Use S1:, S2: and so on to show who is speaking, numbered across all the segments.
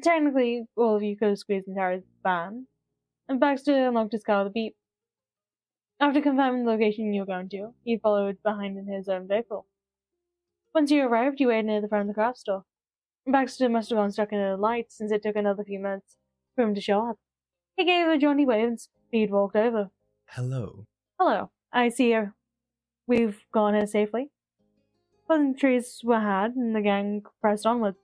S1: Technically, all of you could have squeezed into Harry's van, and Baxter unlocked his car with a beep. After confirming the location you were going to, he followed behind in his own vehicle. Once you arrived, you waited near the front of the craft store. Baxter must have gone stuck in a light since it took another few minutes for him to show up. He gave a jaunty wave and speed walked over.
S2: Hello.
S1: Hello, I see we've gone here safely. Pleasantries were had, and the gang pressed onward.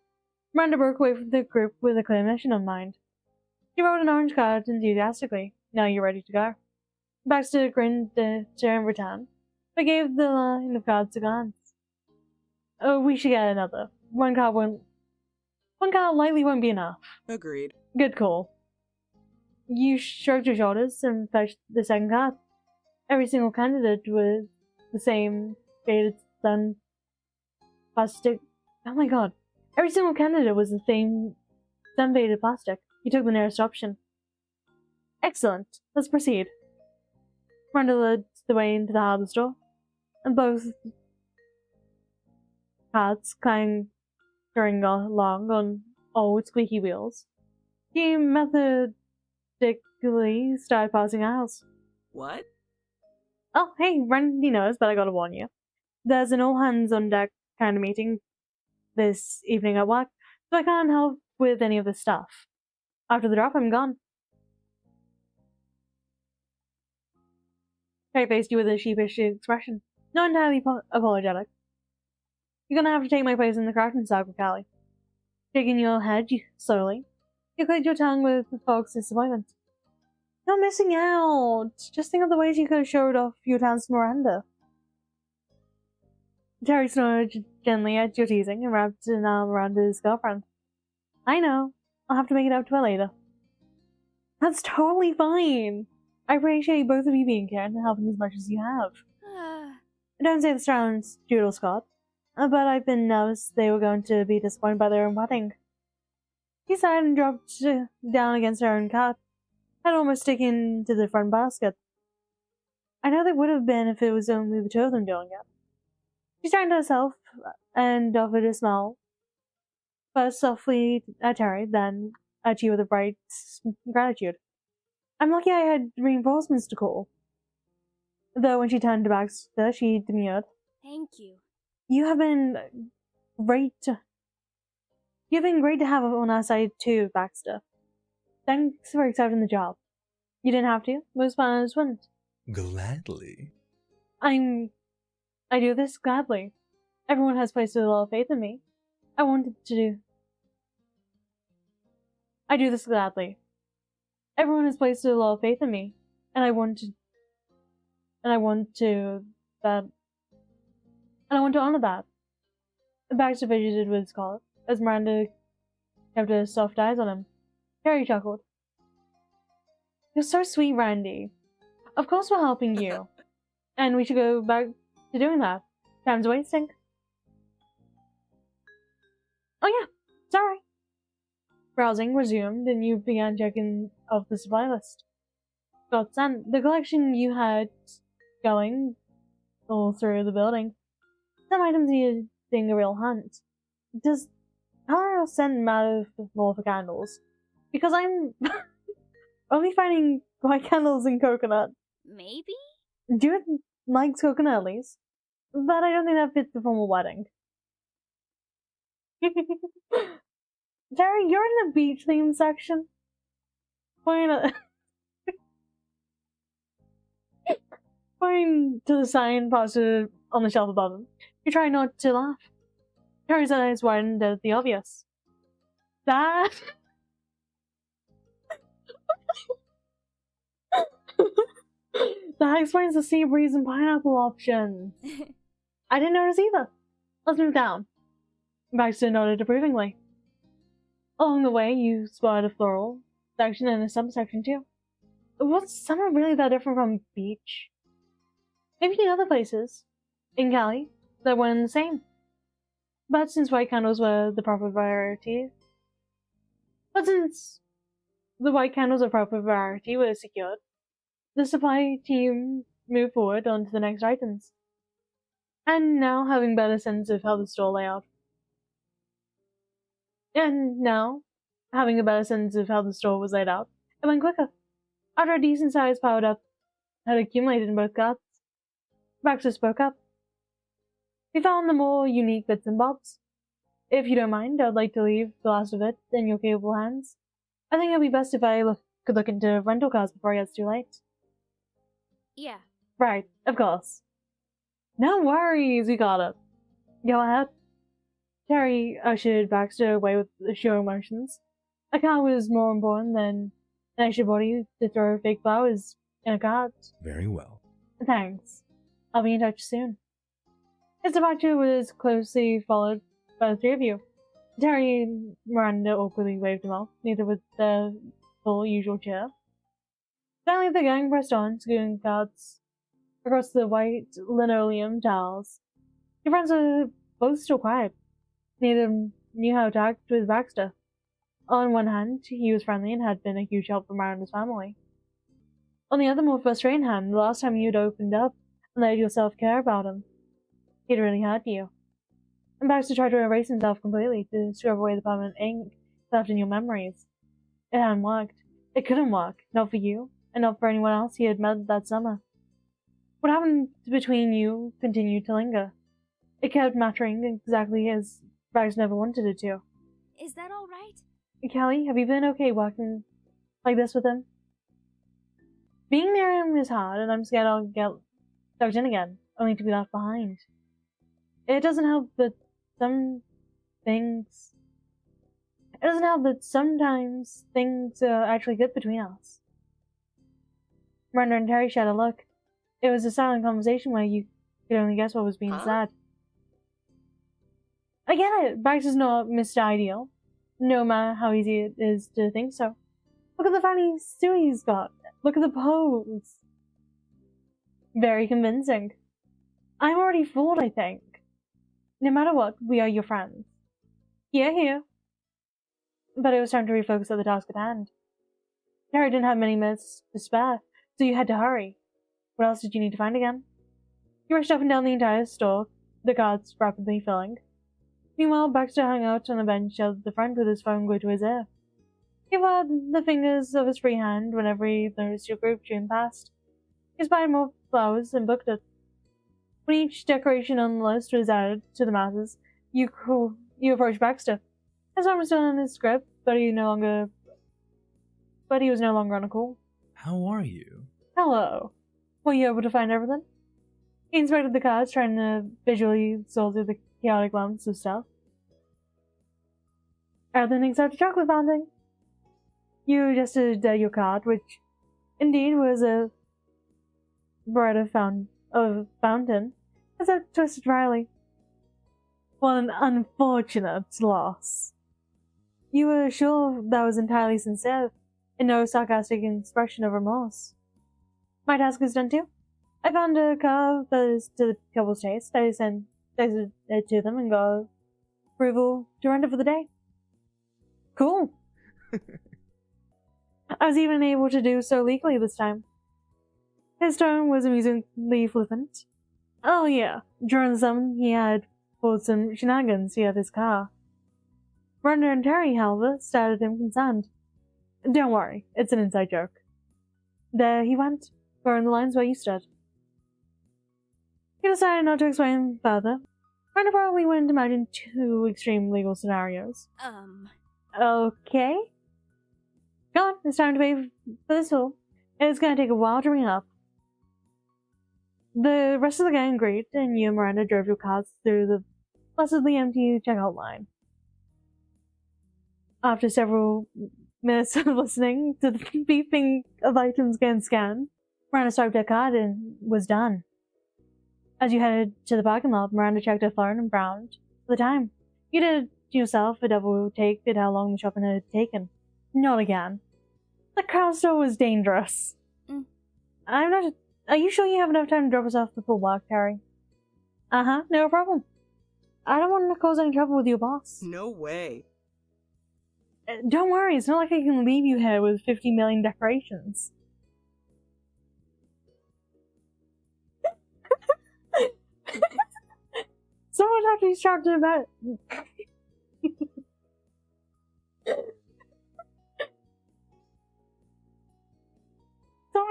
S1: Miranda broke away from the group with a clear mission in mind. She rode an orange cart enthusiastically. Now you're ready to go. Baxter grinned to in return, but gave the line of carts a glance. Oh, we should get another. One cart likely won't be enough.
S3: Agreed.
S1: Good call. You shrugged your shoulders and fetched the second cart. Every single candidate was the same faded sun plastic. Oh my god. Every single candidate was the same sun faded plastic. You took the nearest option. Excellent. Let's proceed. Miranda led the way into the hardware store, and both carts clanging along on old squeaky wheels. He methodically started passing aisles.
S3: What?
S1: Oh, hey, Randy knows, but I gotta warn you. There's an all-hands-on-deck kind of meeting this evening at work, so I can't help with any of this stuff. After the drop, I'm gone. Harry faced you with a sheepish expression, not entirely apologetic. You're gonna have to take my place in the crafting circle, Callie. Shaking your head slowly, you clicked your tongue with folks' disappointment. You're missing out! Just think of the ways you could have showed off your talents to Miranda. Terry snorted gently at your teasing and wrapped an arm around his girlfriend. I know. I'll have to make it up to her later. That's totally fine. I appreciate both of you being here and helping as much as you have. Don't say the silence, Doodle Scott, but I've been nervous they were going to be disappointed by their own wedding. He sighed and dropped down against her own cart, head almost sticking to the front basket. I know they would have been if it was only the two of them doing it. She turned to herself and offered a smile, first softly at Terry, then at you with a bright gratitude. I'm lucky I had reinforcements to call. Though when she turned to Baxter, she demurred.
S4: Thank you.
S1: You have been great. You've been great to have on our side too, Baxter. Thanks for accepting the job. You didn't have to. Most partners wouldn't.
S2: Gladly.
S1: I do this gladly. Everyone has placed a lot of faith in me. I do this gladly. Everyone has placed a lot of faith in me, and I want to honor that. Baxter fidgeted with his collar as Miranda kept her soft eyes on him. Harry chuckled. You're so sweet, Randy. Of course we're helping you. And we should go back to doing that. Time's wasting. Oh yeah, sorry. Browsing resumed, and you began checking off the supply list. Got sent. The collection you had going all through the building. Some items needing a real hunt. Does color scent matter more for candles? Because I'm only finding white candles in coconut.
S4: Maybe?
S1: Dude likes coconut at least, but I don't think that fits the formal wedding. Terry, you're in the beach theme section. Point to the sign posted on the shelf above him. You try not to laugh. Terry's eyes widened at the obvious. That that explains the sea breeze and pineapple options. I didn't notice either. Let's move down. Baxter nodded approvingly. Along the way, you spotted a floral section and a subsection too. Was summer really that different from beach? Maybe in other places, in Cali, that weren't the same. But since white candles were the proper variety was secured, the supply team moved forward on to the next items. And now having better sense of how the store layout. And now, Having a better sense of how the store was laid out, it went quicker. After a decent size piled up had accumulated in both carts, Baxter spoke up. We found the more unique bits and bobs. If you don't mind, I'd like to leave the last of it in your capable hands. I think it'd be best if I could look into rental cars before it gets too late.
S3: Yeah.
S1: Right, of course. No worries, we got it. Go ahead. Terry ushered Baxter away with the show emotions. A car was more important than an extra body to throw fake flowers in a cart.
S2: Very well.
S1: Thanks. I'll be in touch soon. His departure was closely followed by the three of you. Terry and Miranda awkwardly waved him off, neither with the full usual cheer. Finally, the gang pressed on, scooting carts across the white linoleum tiles. Your friends were both still quiet. Neither knew how to act with Baxter. On one hand, he was friendly and had been a huge help for Miranda's family. On the other, more frustrating hand, the last time you'd opened up and let yourself care about him, he'd really hurt you. And Baxter tried to erase himself completely, to scrub away the permanent ink left in your memories. It hadn't worked. It couldn't work, not for you, and not for anyone else he had met that summer. What happened between you continued to linger. It kept mattering exactly as Baxter never wanted it to.
S3: Is that all right?
S1: Kelly, have you been okay working like this with him? Being near him is hard, and I'm scared I'll get sucked in again, only to be left behind. It doesn't help that sometimes things are actually good between us. Miranda and Terry shared a look. It was a silent conversation where you could only guess what was being said. I get it. Baxter's not Mr. Ideal, no matter how easy it is to think so. Look at the funny suit he's got. Look at the pose. Very convincing. I'm already fooled, I think. No matter what, we are your friends. Here. But it was time to refocus on the task at hand. Terry didn't have many minutes to spare, so you had to hurry. What else did you need to find again? You rushed up and down the entire store, the carts rapidly filling. Meanwhile, Baxter hung out on a bench at the front with his phone glued to his ear. He followed the fingers of his free hand whenever he noticed your group dream past. He spied more flowers and booked it. When each decoration on the list was added to the masses, you approached Baxter. His arm was still in his grip, but he was no longer on a call.
S2: How are you?
S1: Hello. Were you able to find everything? He inspected the cards, trying to visually sort through the chaotic lumps of stuff. Everything except a chocolate fountain. You adjusted your card, which indeed was a Beretta fountain, except twisted dryly. What an unfortunate loss. You were sure that was entirely sincere, and no sarcastic expression of remorse. My task is done too. I found a car that is to the couple's taste. I sent it to them and got approval to rent it for the day. Cool. I was even able to do so legally this time. His tone was amusingly flippant. Oh yeah, during the summer he had pulled some shenanigans via his car. Miranda and Terry, however, stared at him concerned. Don't worry, it's an inside joke. There he went, throwing the lines where you stood. He decided not to explain further. Miranda probably wouldn't imagine two extreme legal scenarios. Okay. Go on, it's time to pay for this tool. It's gonna take a while to ring up. The rest of the gang agreed, and you and Miranda drove your cars through the blessedly empty checkout line. After several minutes of listening to the beeping of items getting scanned, Miranda swiped her card and was done. As you headed to the parking lot, Miranda checked her phone and frowned for the time. You did yourself a double take at how long the shopping had taken. Not again. The car store was dangerous. Are you sure you have enough time to drop us off before work, Terry? No problem. I don't want to cause any trouble with your boss.
S4: No way.
S1: Don't worry, it's not like I can leave you here with 50 million decorations. Someone have to be strapped to the bed.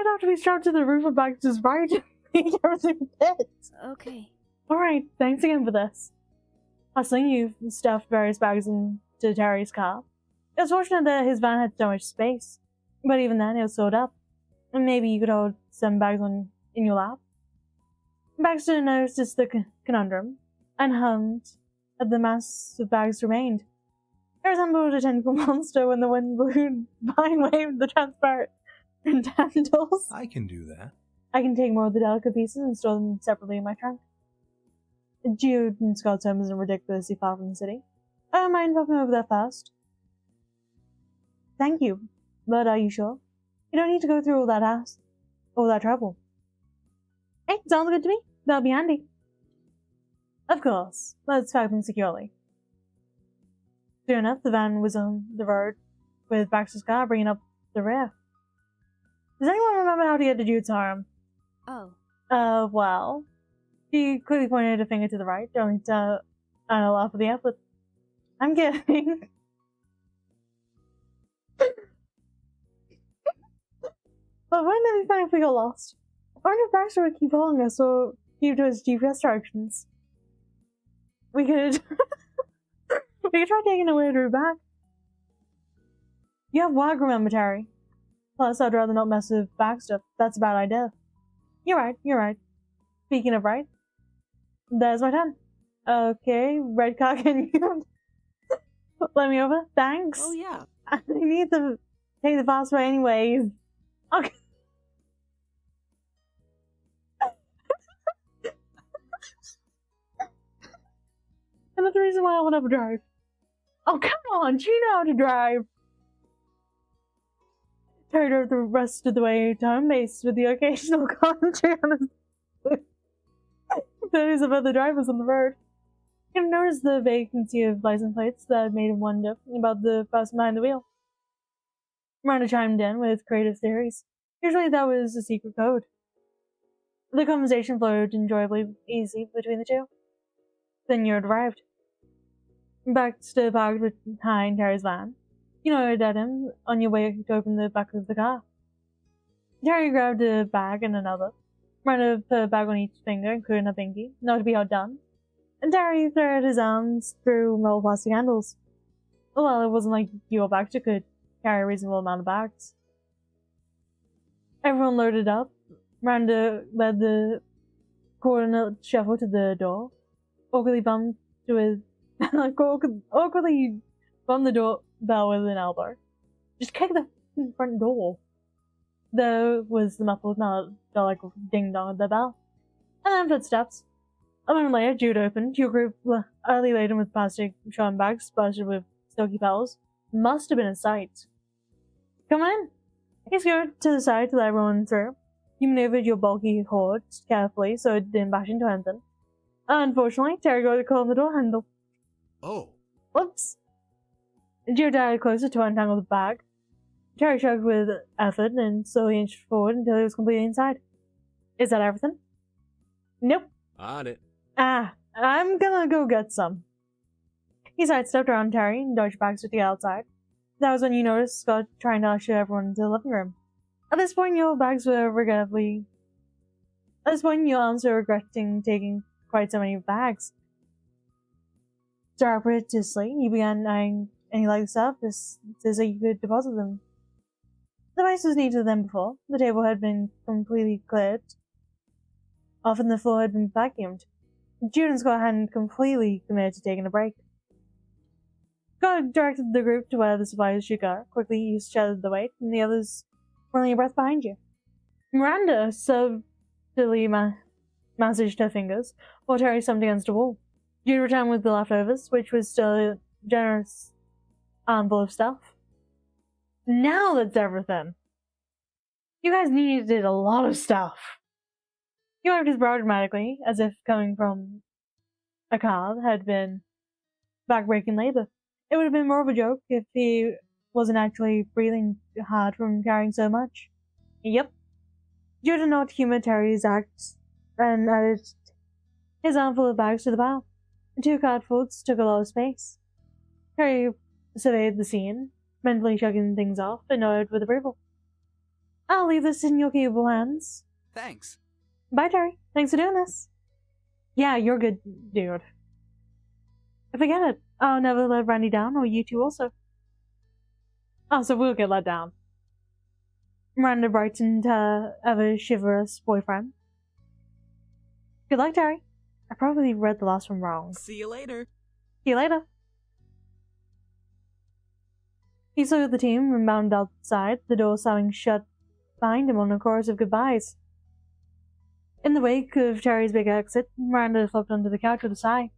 S1: might have to be strapped to the roof of Baxter's right to make everything fit.
S3: Okay.
S1: Alright, thanks again for this. Hustling, you've stuffed various bags into Terry's car. It was fortunate that his van had so much space, but even then it was filled up. And maybe you could hold some bags in your lap. Baxter noticed the conundrum and hummed at the mass of bags remained. It resembled a tentacle monster when the wind blew by and waved the transparent tentacles.
S2: I can do that.
S1: I can take more of the delicate pieces and store them separately in my trunk. Jude and Scott's home isn't ridiculously far from the city. I don't mind popping over there first. Thank you, but are you sure? You don't need to go through all that trouble. Hey, sounds good to me. That'll be handy. Of course. Let's pack them securely. Soon enough, the van was on the road with Baxter's car bringing up the rear. Does anyone remember how to get to Jude's home?
S3: Oh.
S1: Well. She quickly pointed a finger to the right, only to laugh at the effort. I'm kidding. But when did we find if we got lost? I wonder if Baxter would keep following us or keep to his GPS directions. We could try taking a weird route back. You have WAG, remember, Terry. Plus, I'd rather not mess with Baxter. That's a bad idea. You're right. Speaking of right, there's my 10. Okay, red car, can you let me over? Thanks.
S4: Oh, yeah.
S1: I need to take the fast way anyways. Okay. And that's the reason why I want to drive. Oh, come on, you know how to drive. Terry drove the rest of the way to home base with the occasional commentary on his there's of other drivers on the road. He noticed the vacancy of license plates that made him wonder about the person behind the wheel. Miranda chimed in with creative theories. Usually that was a secret code. The conversation flowed enjoyably easy between the two. Then you had arrived. Baxter parked behind Terry's van. You nodded at him on your way to open the back of the car. Terry grabbed a bag and another. Miranda put a bag on each finger, including her pinky, not to be outdone. And Terry threaded his arms through metal plastic handles. Well, it wasn't like you or Baxter could carry a reasonable amount of bags. Everyone loaded up. Miranda led the coordinate shuffle to the door. Awkwardly bumped with awkwardly bumped the doorbell with an elbow. Just kick the front door. There was the muffled like ding dong of the bell. And then footsteps. A moment later, Jude opened. Your group, early laden with plastic shopping bags splashed with silky petals, must have been a sight. Come on in. He scooted to the side to let everyone through. You maneuvered your bulky hoard carefully so it didn't bash into anything. Unfortunately, Terry got a call on the door handle.
S2: Oh.
S1: Whoops. Jude dived closer to untangle the bag. Terry shrugged with effort and slowly inched forward until he was completely inside. Is that everything? Nope.
S2: On it.
S1: I'm gonna go get some. He sidestepped around Terry and dodged Baxter to get outside. That was when you noticed Scott trying to usher everyone into the living room. At this point, your arms were regretting taking quite so many bags. Surreptitiously, you began eyeing any light stuff just so you could deposit them. The place was neater than before. The table had been completely cleared off and the floor had been vacuumed. Jude and Scott hadn't completely committed to taking a break. Scott directed the group to where the supplies should go. Quickly, you shattered the weight, and the others were only a breath behind you. Miranda subtly massaged her fingers, while Terry slumped against a wall. Jude returned with the leftovers, which was still a generous armful of stuff. Now that's everything. You guys needed a lot of stuff. He wiped his brow dramatically, as if coming from a car had been back-breaking labor. It would have been more of a joke if he wasn't actually breathing hard from carrying so much. Yep. Jude did not humor Terry's act and added his armful of bags to the pile. The two cardfolds took a lot of space. Terry surveyed the scene, mentally checking things off, and nodded with approval. I'll leave this in your capable hands.
S4: Thanks.
S1: Bye, Terry. Thanks for doing this. Yeah, you're good, dude. Forget it. I'll never let Randy down, or you two also. Oh, so we'll get let down. Miranda brightened her ever-chivalrous boyfriend. Good luck, Terry. I probably read the last one wrong.
S4: See you later.
S1: See you later. He saluted the team and bounded outside, the door slamming shut behind him on a chorus of goodbyes. In the wake of Terry's big exit, Miranda flipped onto the couch with a sigh.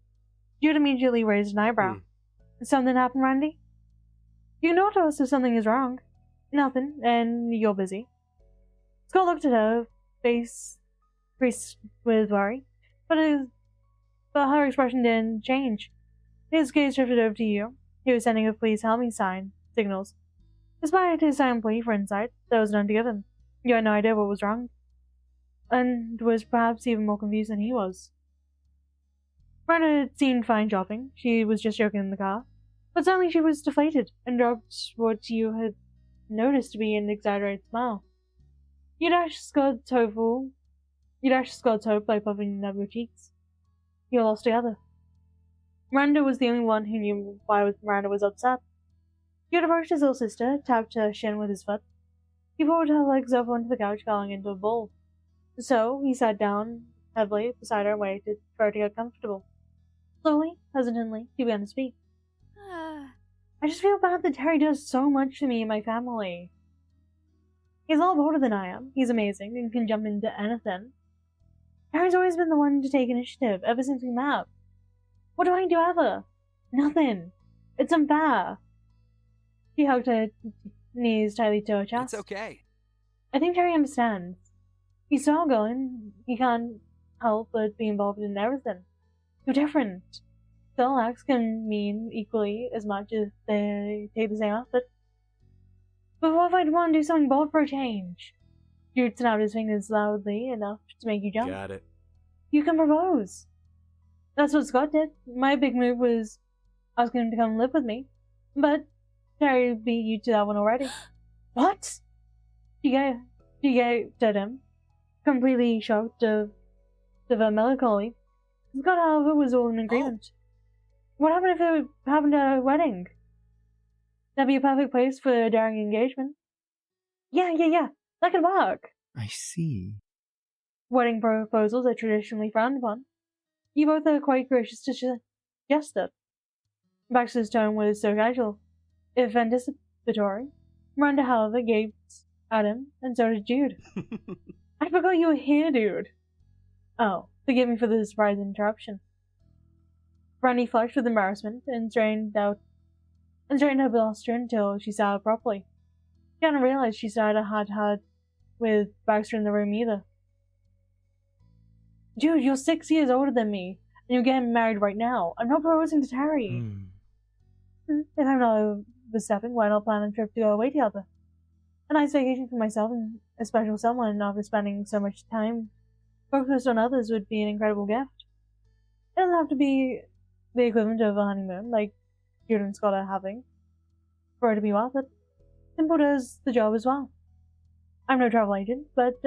S1: Jude immediately raised an eyebrow. Something happened, Randy? You know to us if something is wrong. Nothing, and you're busy. Scott looked at her, face creased with worry, but her expression didn't change. His gaze drifted over to you. He was sending a please help me signals. Despite his silent plea for insight, there was none to give him. You had no idea what was wrong, and was perhaps even more confused than he was. Miranda seemed fine shopping. She was just joking in the car. But suddenly she was deflated, and dropped what you had noticed to be an exaggerated smile. You dashed Scott's hope by puffing up your cheeks. You were lost together. Miranda was the only one who knew why Miranda was upset. He had approached his little sister, tapped her shin with his foot. He pulled her legs up onto the couch, falling into a bowl. So he sat down heavily beside her and waited for her to get comfortable. Slowly, hesitantly, he began to speak. I just feel bad that Terry does so much for me and my family. He's a lot older than I am. He's amazing and can jump into anything. Terry's always been the one to take initiative ever since we met. What do I do ever? Nothing. It's unfair. She hugged her knees tightly to her chest.
S4: It's okay.
S1: I think Terry understands. He's still going. He can't help but be involved in everything. You're different. Still acts can mean equally as much if they take the same outfit. But what if I want to do something bold for a change? Jude snapped his fingers loudly enough to make you jump.
S2: Got it.
S1: You can propose. That's what Scott did. My big move was asking him to come live with me. But Terry beat you to that one already. What? She gaped at him, completely shocked of her melancholy. Scott, however, was all in agreement. What happened if it happened at a wedding? That'd be a perfect place for a daring engagement. Yeah. That could work.
S5: I see.
S1: Wedding proposals are traditionally frowned upon. You both are quite gracious to suggest it. Baxter's tone was so casual, if anticipatory. Miranda, however, gaped at him, and so did Jude. I forgot you were here, dude. Oh, forgive me for the surprise interruption. Randy flushed with embarrassment and straightened her posture until she sat up properly. She hadn't realized she started head with Baxter in the room either. Dude, you're 6 years older than me, and you're getting married right now. I'm not proposing to Terry. If I'm not overstepping, why not plan a trip to go away together? A nice vacation for myself and a special someone after spending so much time focused on others would be an incredible gift. It doesn't have to be the equivalent of a honeymoon, like Jude and Scott are having, for it to be worth it. Simple does the job as well. I'm no travel agent, but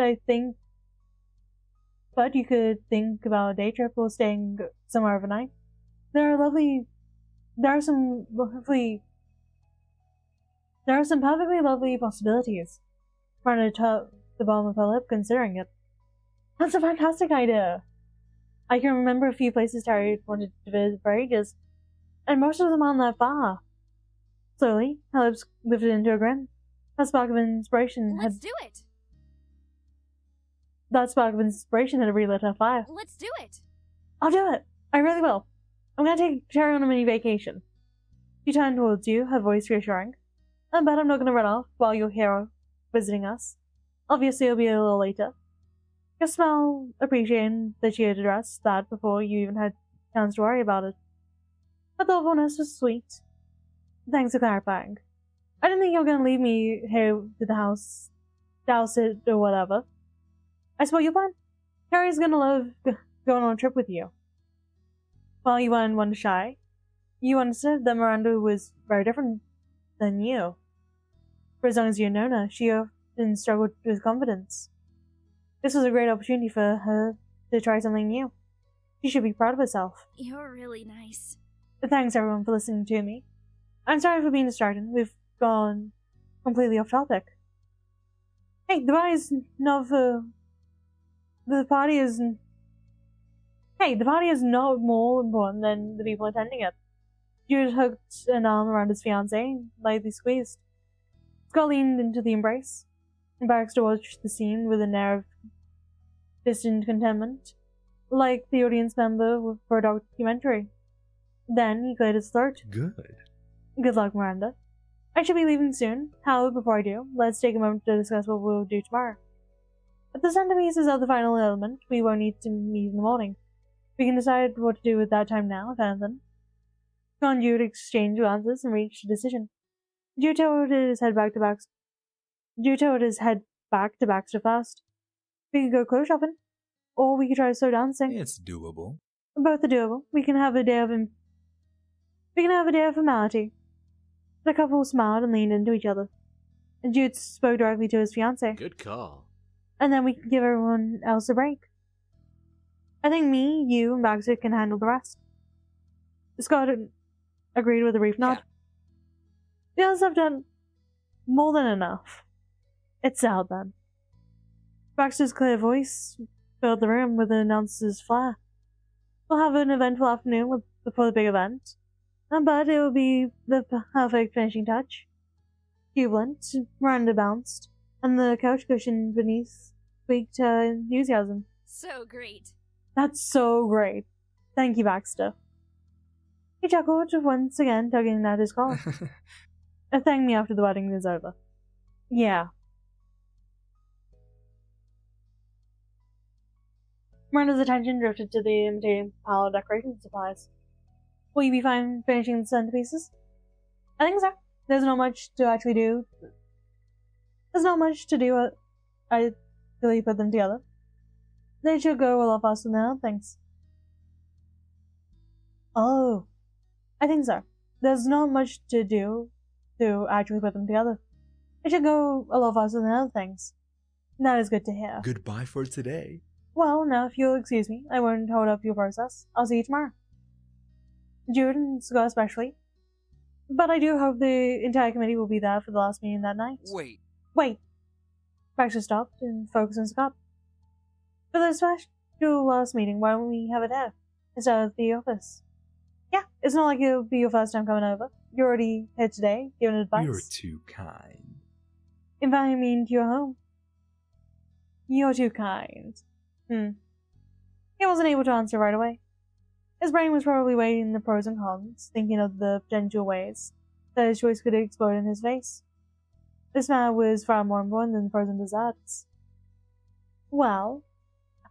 S1: you could think about a day trip or staying somewhere overnight. There are some perfectly lovely possibilities. Miranda tapped the bottom of her lip, considering it. That's a fantastic idea. I can remember a few places Terry wanted to visit for ages, and most of them aren't that far. Slowly, her lips lifted into a grin. That spark of inspiration
S3: Let's do it!
S1: had relit her fire.
S3: Let's do it!
S1: I'll do it! I really will. I'm gonna take Terry on a mini vacation. She turned towards you, her voice reassuring. I bet I'm not gonna run off while you're here visiting us. Obviously, it'll be a little later. Your smile appreciating that she had addressed that before you even had a chance to worry about it. Her thoughtfulness was sweet. Thanks for clarifying. I didn't think you were going to leave me here to the house, douse it, or whatever. I suppose you're fine. Carrie's going to love going on a trip with you. While you weren't one to shy, you understood that Miranda was very different than you. For as long as you had known her, she and struggled with confidence. This was a great opportunity for her to try something new. She should be proud of herself.
S3: You're really nice.
S1: Thanks everyone for listening to me. I'm sorry for being distracted. We've gone completely off topic. Hey, the party is not for... The party is... Hey, the party is not more important than the people attending it. Jude hooked an arm around his fiancée, lightly squeezed. Scott leaned into the embrace, and Baxter watched the scene with an air of distant contentment, like the audience member for a documentary. Then he cleared his throat.
S2: Good.
S1: Good luck, Miranda. I should be leaving soon. However, before I do, let's take a moment to discuss what we'll do tomorrow. If the centerpieces are the final element, we won't need to meet in the morning. We can decide what to do with that time now, if anything. Scott and Jude exchanged glances and reached a decision. Jude tilted his head back to Baxter first. We could go clothes shopping, or we could try slow dancing.
S2: It's doable.
S1: Both are doable. We can have a day of formality. The couple smiled and leaned into each other. And Jude spoke directly to his fiancée.
S2: Good call.
S1: And then we can give everyone else a break. I think me, you, and Baxter can handle the rest. Scott agreed with a brief nod. The others have done more than enough. It's out then. Baxter's clear voice filled the room with an announcer's flair. We'll have an eventful afternoon before the big event, but it will be the perfect finishing touch. Jubilant, Miranda bounced, and the couch cushion beneath squeaked her enthusiasm.
S3: So great.
S1: That's so great. Thank you, Baxter. He chuckled, once again tugging at his collar. Thank me after the wedding is over. Yeah. Miranda's attention drifted to the imitating pile of decoration supplies. Will you be fine finishing the centerpieces? I think so. There's not much to actually do. I really put them together. They should go a lot faster than other things. Oh, I think so. There's not much to do to actually put them together. It should go a lot faster than other things. That is good to hear.
S2: Goodbye for today.
S1: Well, now, if you'll excuse me, I won't hold up your process. I'll see you tomorrow. Jude and Scott especially. But I do hope the entire committee will be there for the last meeting that night. Wait. Baxter stopped and focused on Scott. For the special last meeting, why don't we have it there, instead of the office? Yeah, it's not like it'll be your first time coming over. You're already here today, giving advice.
S2: You're too kind.
S1: Inviting me into your home. You're too kind. He wasn't able to answer right away. His brain was probably weighing the pros and cons, thinking of the potential ways that his choice could explode in his face. This matter was far more important than frozen desserts. Well,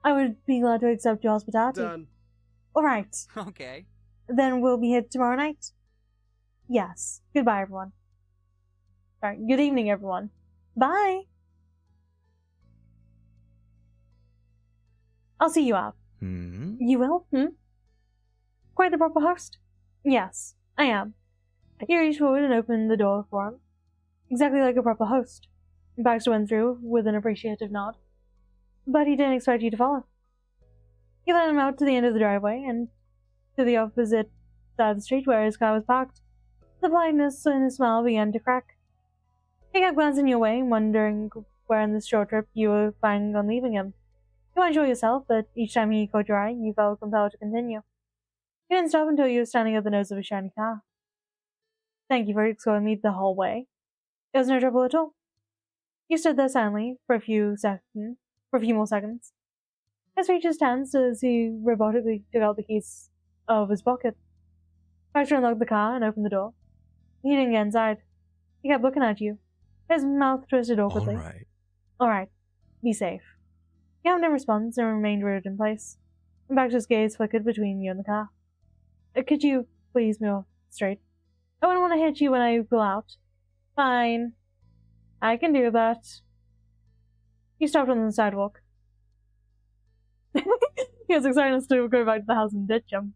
S1: I would be glad to accept your hospitality.
S2: Done.
S1: Alright.
S4: Okay.
S1: Then we'll be here tomorrow night? Yes. Goodbye, everyone. Alright, good evening, everyone. Bye! I'll see you out. You will? Quite the proper host? Yes, I am. He reached forward and opened the door for him. Exactly like a proper host. Baxter went through with an appreciative nod. But he didn't expect you to follow. He led him out to the end of the driveway and to the opposite side of the street where his car was parked. The politeness in his smile began to crack. He kept glancing your way, wondering where in this short trip you were planning on leaving him. You want to enjoy yourself, but each time he caught your eye, you felt compelled to continue. You didn't stop until you were standing at the nose of a shiny car. Thank you for escorting me the whole way. It was no trouble at all. You stood there silently for a few more seconds. His features tensed as he robotically took out the keys of his pocket. Baxter unlocked the car and opened the door. He didn't get inside. He kept looking at you. His mouth twisted awkwardly. Alright. Be safe. You had no response and remained rooted in place. Baxter's gaze flickered between you and the car. Could you please move straight? I wouldn't want to hit you when I pull out. Fine. I can do that. You stopped on the sidewalk. He was excited to go back to the house and ditch him.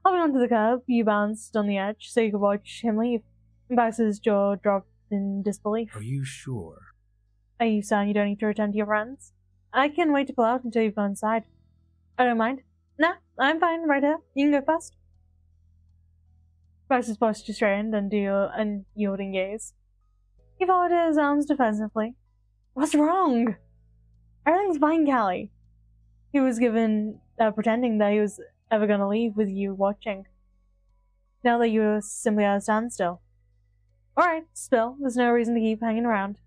S1: Hopping onto the curb, you bounced on the edge so you could watch him leave. Baxter's jaw dropped in disbelief.
S2: Are you sure?
S1: Are you saying you don't need to return to your friends? I can wait to pull out until you've gone inside. I don't mind. Nah, I'm fine right here. You can go first. Baxter's posture straightened under your unyielding gaze. He folded his arms defensively. What's wrong? Everything's fine, Callie. He was pretending that he was ever gonna leave with you watching. Now that you were simply at a standstill. Alright, spill. There's no reason to keep hanging around.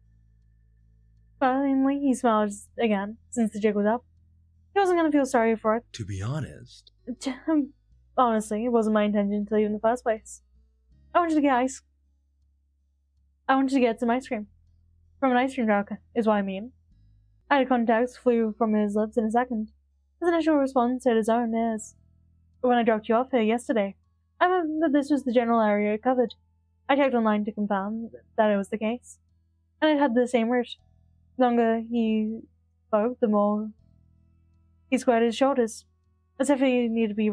S1: Finally, he smiled again, since the jig was up. He wasn't gonna feel sorry for it.
S2: To be honest,
S1: Honestly, it wasn't my intention to leave in the first place. I wanted to get some ice cream. From an ice cream truck, is what I mean. Eye contact flew from his lips in a second. His initial response hit his own ears. When I dropped you off here yesterday, I meant that this was the general area it covered. I checked online to confirm that it was the case, and it had the same route. The longer he spoke, the more he squared his shoulders, as if he needed to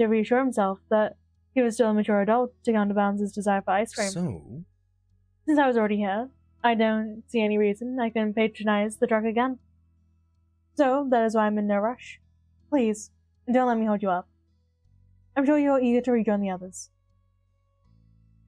S1: reassure himself that he was still a mature adult to counterbalance his desire for ice cream.
S2: so
S1: Since I was already here, I don't see any reason I can patronize the truck again. So, that is why I'm in no rush. Please, don't let me hold you up. I'm sure you're eager to rejoin the others.